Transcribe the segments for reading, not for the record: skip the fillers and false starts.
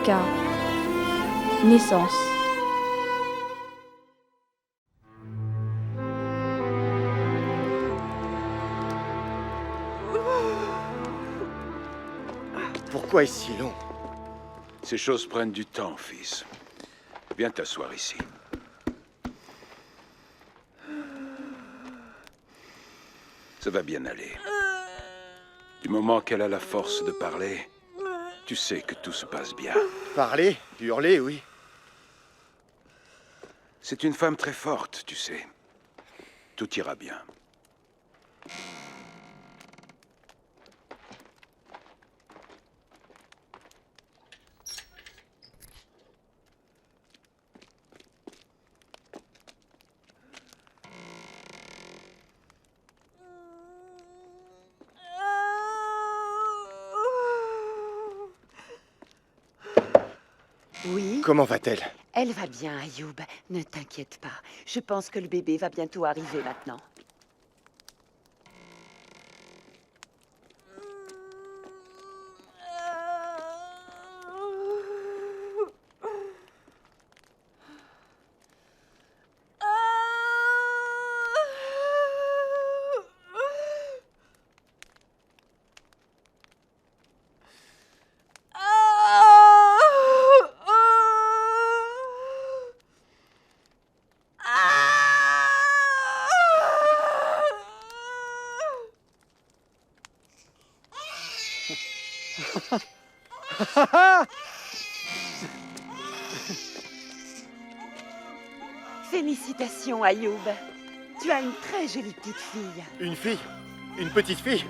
Rebecca. Naissance. Pourquoi est-ce si long? Ces choses prennent du temps, fils. Viens t'asseoir ici. Ça va bien aller. Du moment qu'elle a la force de parler, tu sais que tout se passe bien. Parler, hurler, oui. C'est une femme très forte, tu sais. Tout ira bien. Oui, Comment va-t-elle? elle va bien, Ayoub. Ne t'inquiète pas. Je pense que le bébé va bientôt arriver maintenant. Félicitations, Ayoub. Tu as une très jolie petite fille. Une fille? Une petite fille?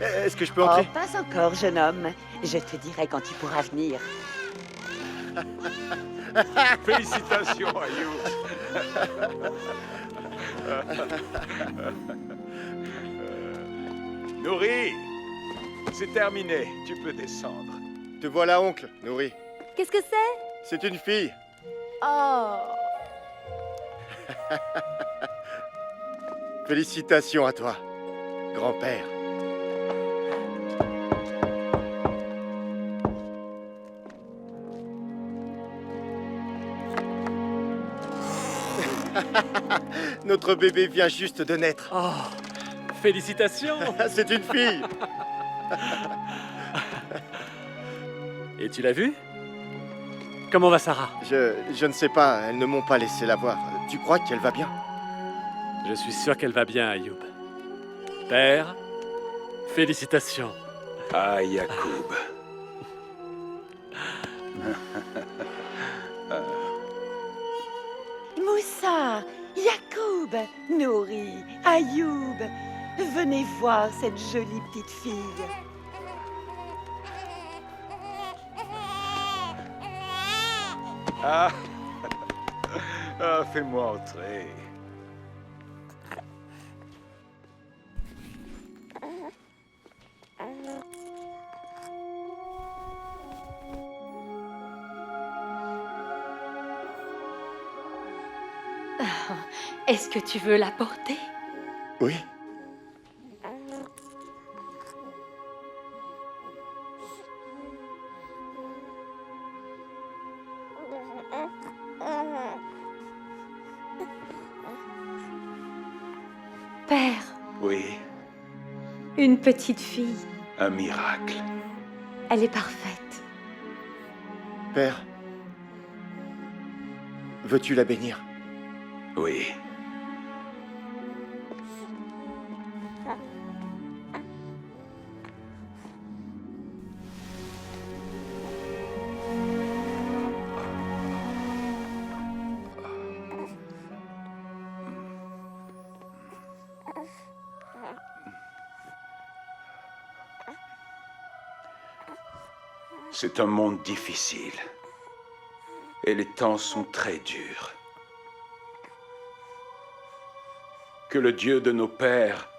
Est-ce que je peux Oh, entrer? pas encore, jeune homme. Je te dirai quand tu pourras venir. Félicitations, Ayoub. Nourri, c'est terminé. Tu peux descendre. Te voilà, oncle, Nourri. Qu'est-ce que c'est? C'est une fille. Oh. Félicitations à toi, grand-père. Notre bébé vient juste de naître. Oh, félicitations! C'est une fille. Et tu l'as vue? Comment va Sarah? Je ne sais pas, elles ne m'ont pas laissé la voir. Tu crois qu'elle va bien? Je suis sûr qu'elle va bien, Ayoub. Père, félicitations. Ah, Yacoub. Moussa, Yacoub, Nouri, Ayoub. Venez voir cette jolie petite fille. Ah, ah fais-moi entrer. Est-ce que tu veux la porter? Oui. Père, Oui, une petite fille. un miracle. Elle est parfaite. Père, veux-tu la bénir? Oui. C'est un monde difficile. Et les temps sont très durs. Que le Dieu de nos pères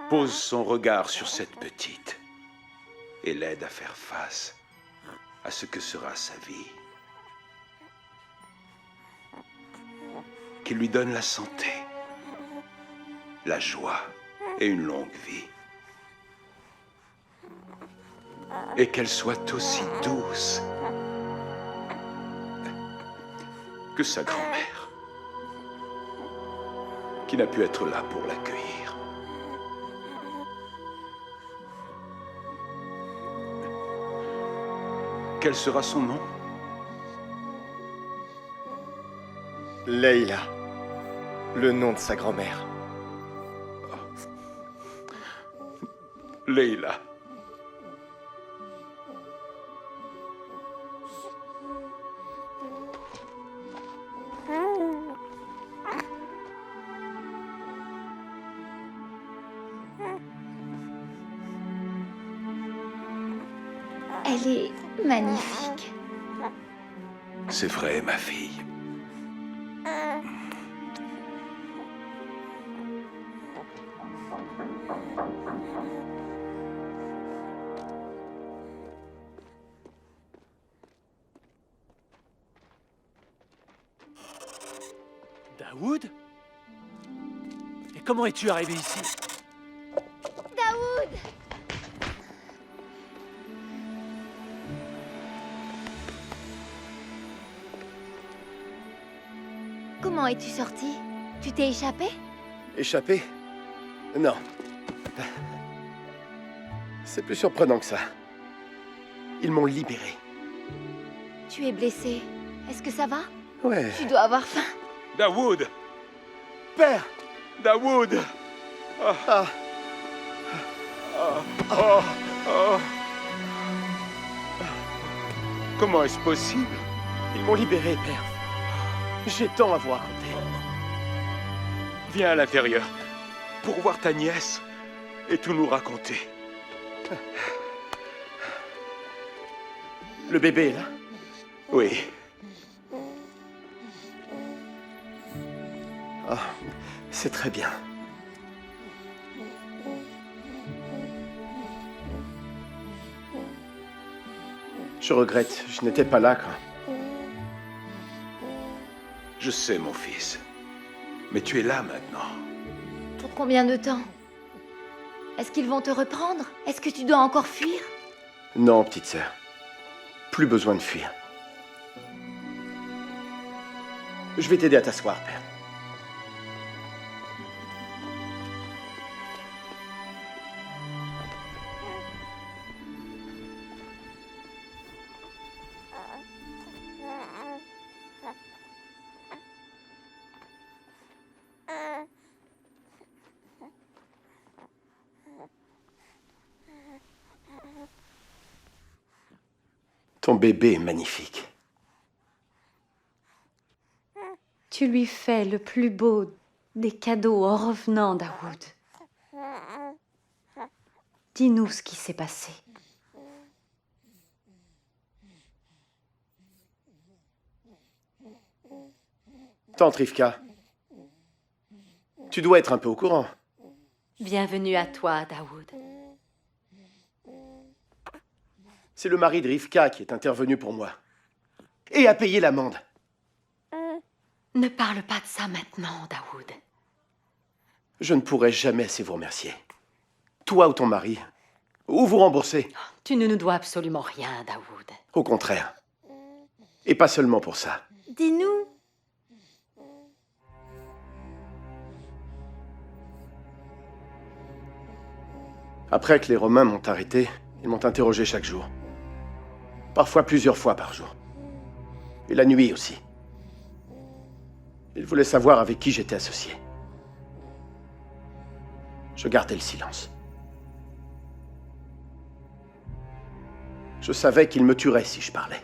pose son regard sur cette petite et l'aide à faire face à ce que sera sa vie. Qu'il lui donne la santé, la joie et une longue vie. Et qu'elle soit aussi douce que sa grand-mère, qui n'a pu être là pour l'accueillir. Quel sera son nom? Leila. Le nom de sa grand-mère. Leila. Elle est magnifique. C'est vrai, ma fille. Daoud? Et comment es-tu arrivé ici? Comment es-tu sorti? Tu t'es échappé? Échappé? Non. C'est plus surprenant que ça. Ils m'ont libéré. Tu es blessé. Est-ce que ça va? Ouais. Tu dois avoir faim. Daoud! Père! Daoud! Ah! Comment est-ce possible? Ils m'ont libéré, père. J'ai tant à vous raconter. Viens à l'intérieur pour voir ta nièce et tout nous raconter. Le bébé est là? Oui. Ah, c'est très bien. Je regrette, je n'étais pas là quand... Je sais, mon fils. Mais tu es là maintenant. Pour combien de temps? Est-ce qu'ils vont te reprendre? Est-ce que tu dois encore fuir? Non, petite sœur. Plus besoin de fuir. Je vais t'aider à t'asseoir, père. Ton bébé est magnifique. Tu lui fais le plus beau des cadeaux en revenant, Daoud. Dis-nous ce qui s'est passé. Tante Rivka, tu dois être un peu au courant. Bienvenue à toi, Daoud. C'est le mari de Rivka qui est intervenu pour moi. Et a payé l'amende. Ne parle pas de ça maintenant, Daoud. Je ne pourrai jamais assez vous remercier. Toi ou ton mari. Ou vous rembourser. Tu ne nous dois absolument rien, Daoud. Au contraire. Et pas seulement pour ça. Dis-nous. Après que les Romains m'ont arrêté, ils m'ont interrogé chaque jour. Parfois plusieurs fois par jour. Et la nuit aussi. Ils voulaient savoir avec qui j'étais associé. Je gardais le silence. Je savais qu'ils me tueraient si je parlais.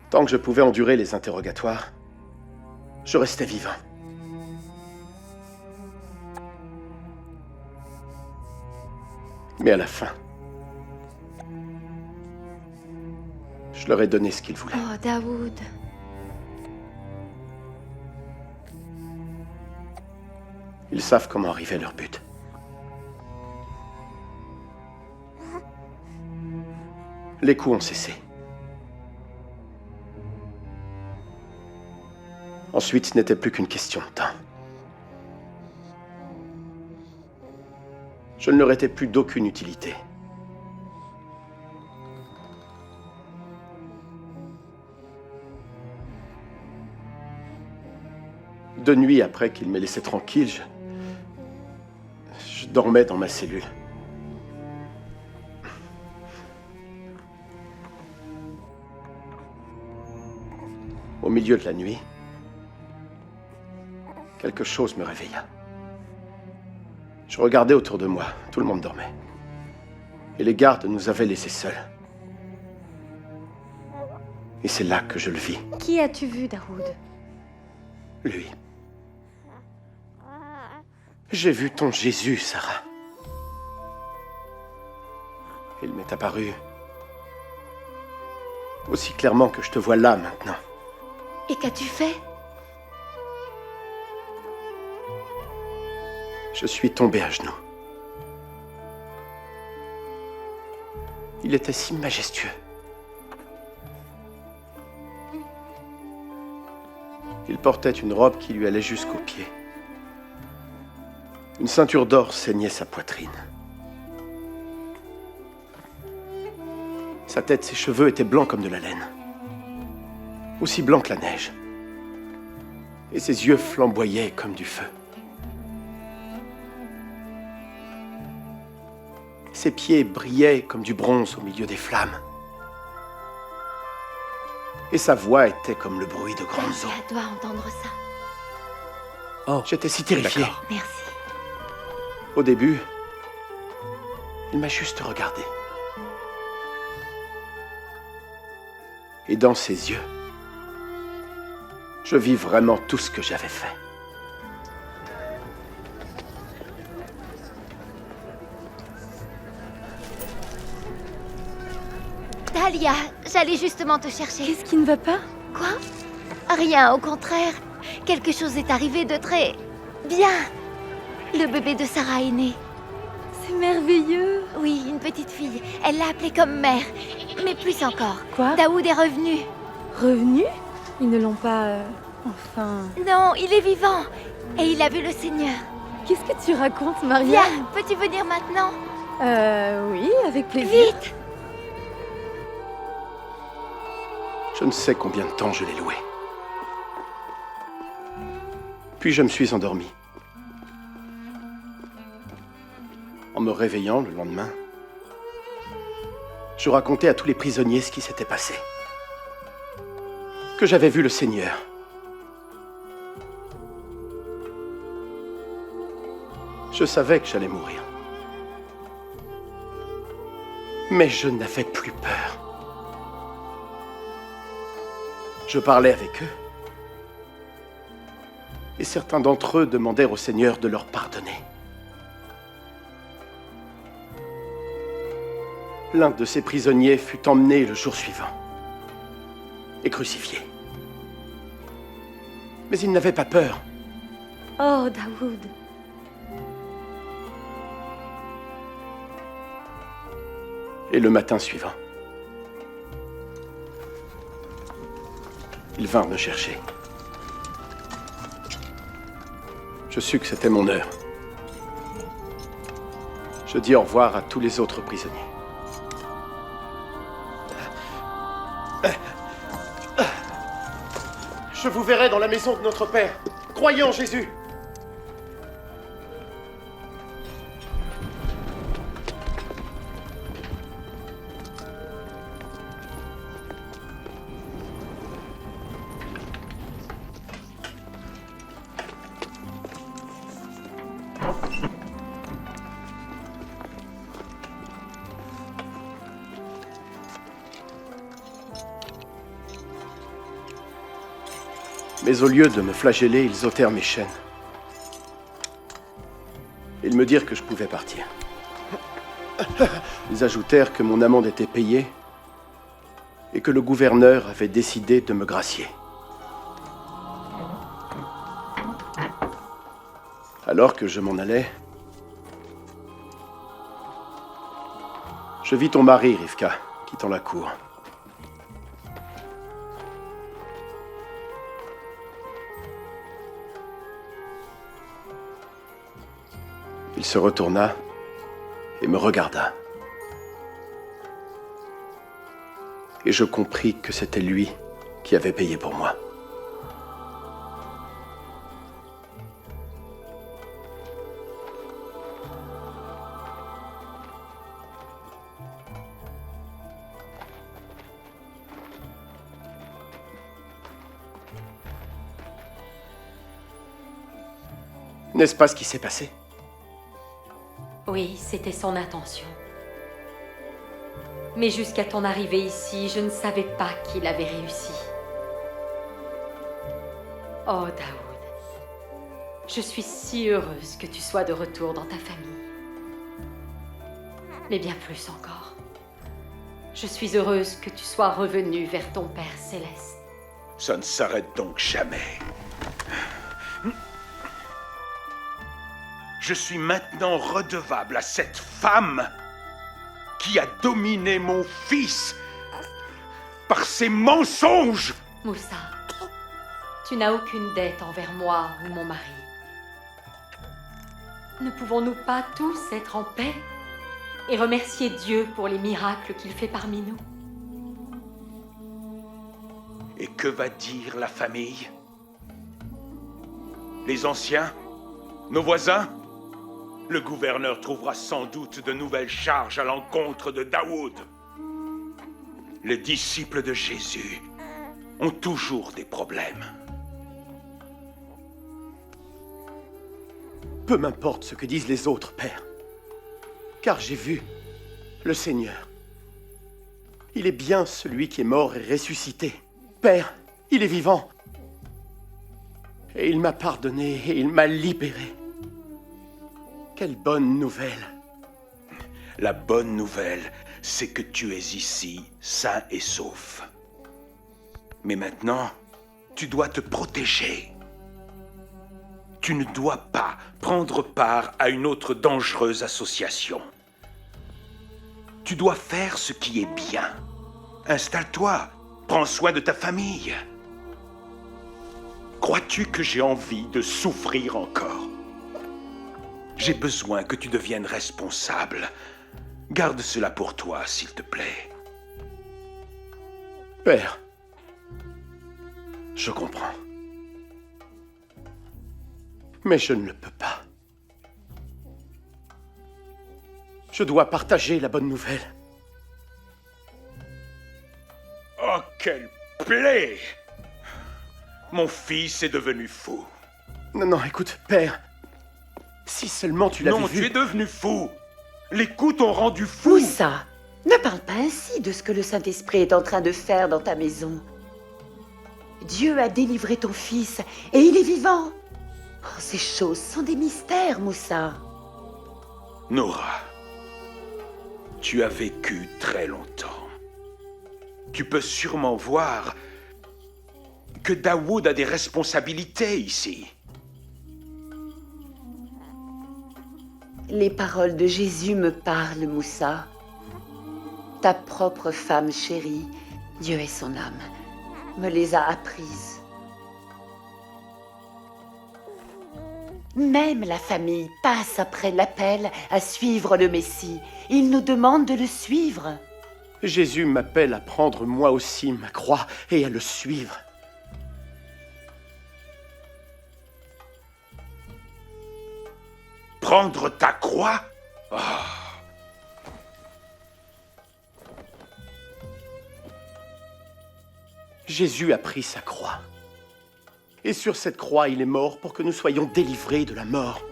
Tant que je pouvais endurer les interrogatoires, je restais vivant. Mais à la fin, je leur ai donné ce qu'ils voulaient. Oh, Daoud. Ils savent comment arriver à leur but. Les coups ont cessé. Ensuite, ce n'était plus qu'une question de temps. Je ne leur étais plus d'aucune utilité. 2 nuits après qu'il m'ait laissé tranquille, je dormais dans ma cellule. Au milieu de la nuit, quelque chose me réveilla. Je regardais autour de moi, tout le monde dormait. Et les gardes nous avaient laissés seuls. Et c'est là que je le vis, Qui as-tu vu, Daoud? lui. J'ai vu ton Jésus, Sarah. Il m'est apparu aussi clairement que je te vois là maintenant. Et qu'as-tu fait? Je suis tombé à genoux. Il était si majestueux. Il portait une robe qui lui allait jusqu'aux pieds. Une ceinture d'or ceignait sa poitrine. Sa tête, ses cheveux étaient blancs comme de la laine. Aussi blancs que la neige. Et ses yeux flamboyaient comme du feu. Ses pieds brillaient comme du bronze au milieu des flammes. Et sa voix était comme le bruit de grandes eaux. Talia doit entendre ça. Oh, J'étais si terrifié. d'accord. Merci. Au début, il m'a juste regardé. Et dans ses yeux, je vis vraiment tout ce que j'avais fait. Talia, j'allais justement te chercher. Qu'est-ce qui ne va pas? Quoi? Rien, au contraire. Quelque chose est arrivé de très... bien. Le bébé de Sarah est né. C'est merveilleux. Oui, une petite fille. Elle l'a appelée comme mère. Mais plus encore. Quoi? Daoud est revenu. Revenu? Ils ne l'ont pas... Enfin... Non, il est vivant. Et il a vu le Seigneur. Qu'est-ce que tu racontes, Maria? Viens, peux-tu venir maintenant? Oui, avec plaisir. Vite! Je ne sais combien de temps je l'ai loué. Puis je me suis endormi. En me réveillant le lendemain, je racontais à tous les prisonniers ce qui s'était passé. Que j'avais vu le Seigneur. Je savais que j'allais mourir. Mais je n'avais plus peur. Je parlais avec eux. Et certains d'entre eux demandèrent au Seigneur de leur pardonner. L'un de ces prisonniers fut emmené le jour suivant et crucifié. Mais il n'avait pas peur. Oh, Daoud. Et le matin suivant, ils vinrent me chercher. Je sus que c'était mon heure. Je dis au revoir à tous les autres prisonniers. Je vous verrai dans la maison de notre Père. Croyez en Jésus. Mais au lieu de me flageller, ils ôtèrent mes chaînes. Ils me dirent que je pouvais partir. Ils ajoutèrent que mon amende était payée et que le gouverneur avait décidé de me gracier. Alors que je m'en allais, je vis ton mari, Rivka, quittant la cour. Il se retourna et me regarda. Et je compris que c'était lui qui avait payé pour moi. N'est-ce pas ce qui s'est passé? Oui, c'était son intention. Mais jusqu'à ton arrivée ici, je ne savais pas qu'il avait réussi. Oh, Daoud, je suis si heureuse que tu sois de retour dans ta famille. Mais bien plus encore, je suis heureuse que tu sois revenu vers ton Père céleste. Ça ne s'arrête donc jamais. Je suis maintenant redevable à cette femme qui a dominé mon fils par ses mensonges. Moussa, tu n'as aucune dette envers moi ou mon mari. Ne pouvons-nous pas tous être en paix et remercier Dieu pour les miracles qu'il fait parmi nous? Et que va dire la famille? Les anciens? Nos voisins? Le gouverneur trouvera sans doute de nouvelles charges à l'encontre de Daoud. Les disciples de Jésus ont toujours des problèmes. Peu m'importe ce que disent les autres, Père. Car j'ai vu le Seigneur. Il est bien celui qui est mort et ressuscité. Père, il est vivant. Et il m'a pardonné et il m'a libéré. Quelle bonne nouvelle. La bonne nouvelle, c'est que tu es ici, sain et sauf. Mais maintenant, tu dois te protéger. Tu ne dois pas prendre part à une autre dangereuse association. Tu dois faire ce qui est bien. Installe-toi, prends soin de ta famille. Crois-tu que j'ai envie de souffrir encore? J'ai besoin que tu deviennes responsable. Garde cela pour toi, s'il te plaît. Père, je comprends. Mais je ne le peux pas. Je dois partager la bonne nouvelle. Oh, quelle plaie! Mon fils est devenu fou. Non, non, écoute, Père. Si seulement tu l'avais Non, vu... tu es devenu fou. Les coups t'ont rendu fou. Moussa, ne parle pas ainsi de ce que le Saint-Esprit est en train de faire dans ta maison. Dieu a délivré ton fils et il est vivant. Oh, ces choses sont des mystères, Moussa. Nora, tu as vécu très longtemps. Tu peux sûrement voir que Daoud a des responsabilités ici. Les paroles de Jésus me parlent, Moussa. Ta propre femme chérie, Dieu et son âme, me les a apprises. Même la famille passe après l'appel à suivre le Messie. Il nous demande de le suivre. Jésus m'appelle à prendre moi aussi ma croix et à le suivre. Prendre ta croix? Oh. Jésus a pris sa croix. Et sur cette croix, il est mort pour que nous soyons délivrés de la mort.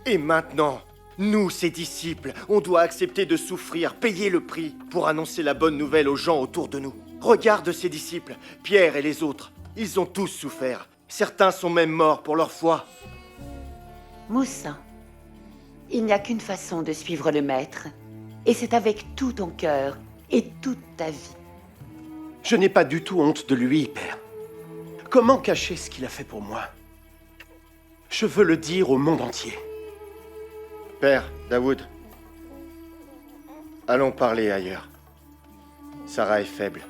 Et maintenant, nous, ses disciples, on doit accepter de souffrir, payer le prix pour annoncer la bonne nouvelle aux gens autour de nous. Regarde ses disciples, Pierre et les autres. Ils ont tous souffert. Certains sont même morts pour leur foi. Moussa, il n'y a qu'une façon de suivre le Maître. Et c'est avec tout ton cœur et toute ta vie. Je n'ai pas du tout honte de lui, Père. Comment cacher ce qu'il a fait pour moi? Je veux le dire au monde entier. Père, Daoud, allons parler ailleurs. Sarah est faible.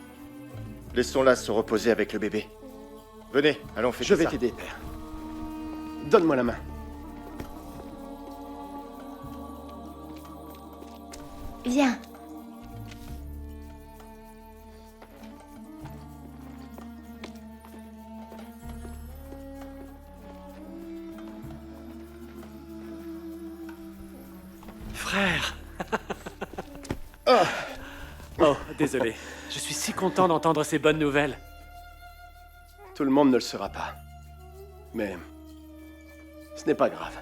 Laissons-la se reposer avec le bébé. Venez, allons fêter Je vais ça. t'aider, Père. Donne-moi la main. Viens. Frère. Oh, désolé. Je suis si content d'entendre ces bonnes nouvelles. Tout le monde ne le sera pas. Mais Ce n'est pas grave.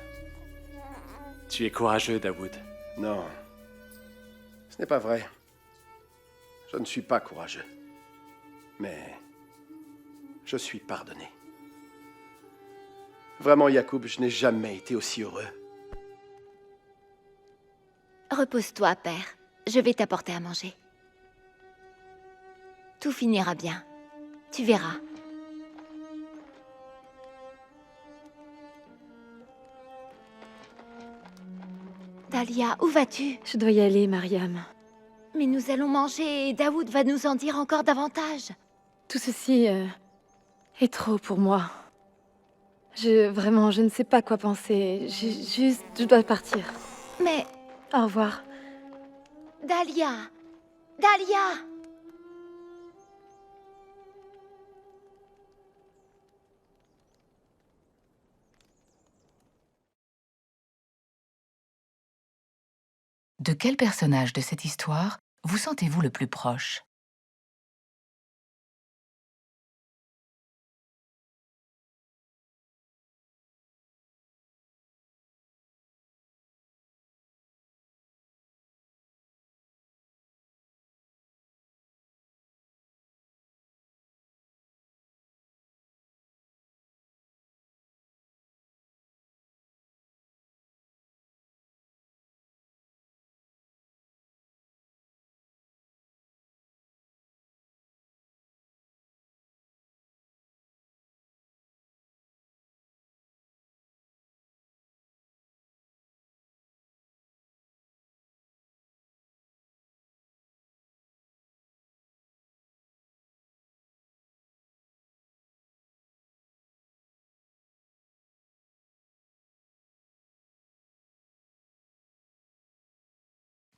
Tu es courageux, Daoud. Non. Ce n'est pas vrai. Je ne suis pas courageux. Mais je suis pardonné. Vraiment, Yacoub, je n'ai jamais été aussi heureux. Repose-toi, père. Je vais t'apporter à manger. Tout finira bien. Tu verras. Dahlia, où vas-tu? Je dois y aller, Mariam. Mais nous allons manger et Daoud va nous en dire encore davantage. Tout ceci est trop pour moi. Vraiment, je ne sais pas quoi penser. Je dois partir. Mais, Au revoir. Dahlia! Dahlia! De quel personnage de cette histoire vous sentez-vous le plus proche?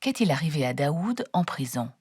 Qu'est-il arrivé à Daoud en prison?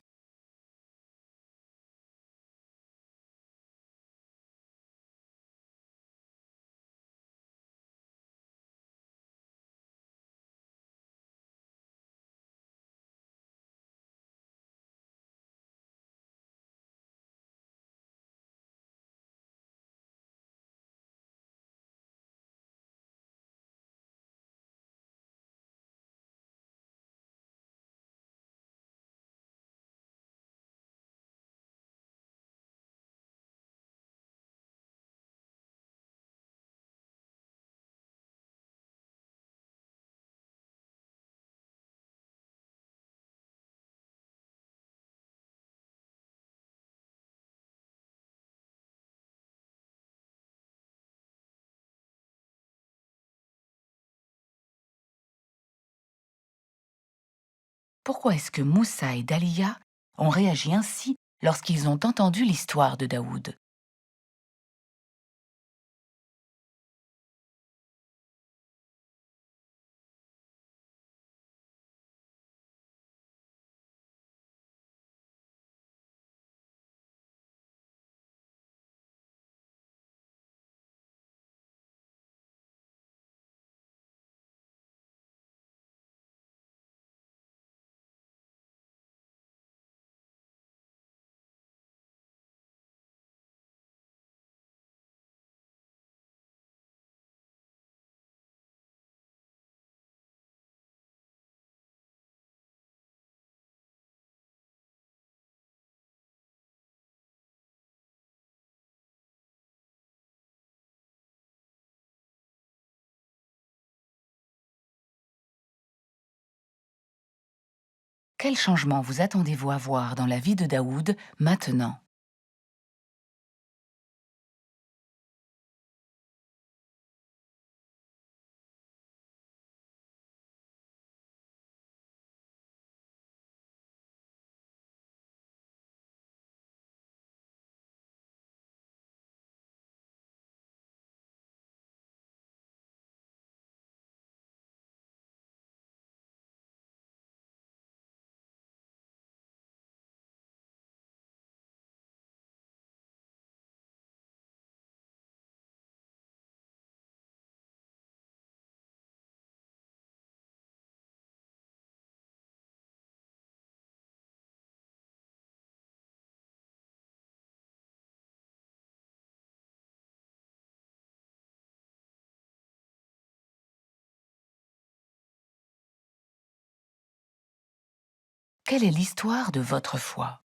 Pourquoi est-ce que Moussa et Dahlia ont réagi ainsi lorsqu'ils ont entendu l'histoire de Daoud? Quel changement vous attendez-vous à voir dans la vie de Daoud maintenant? Quelle est l'histoire de votre foi ?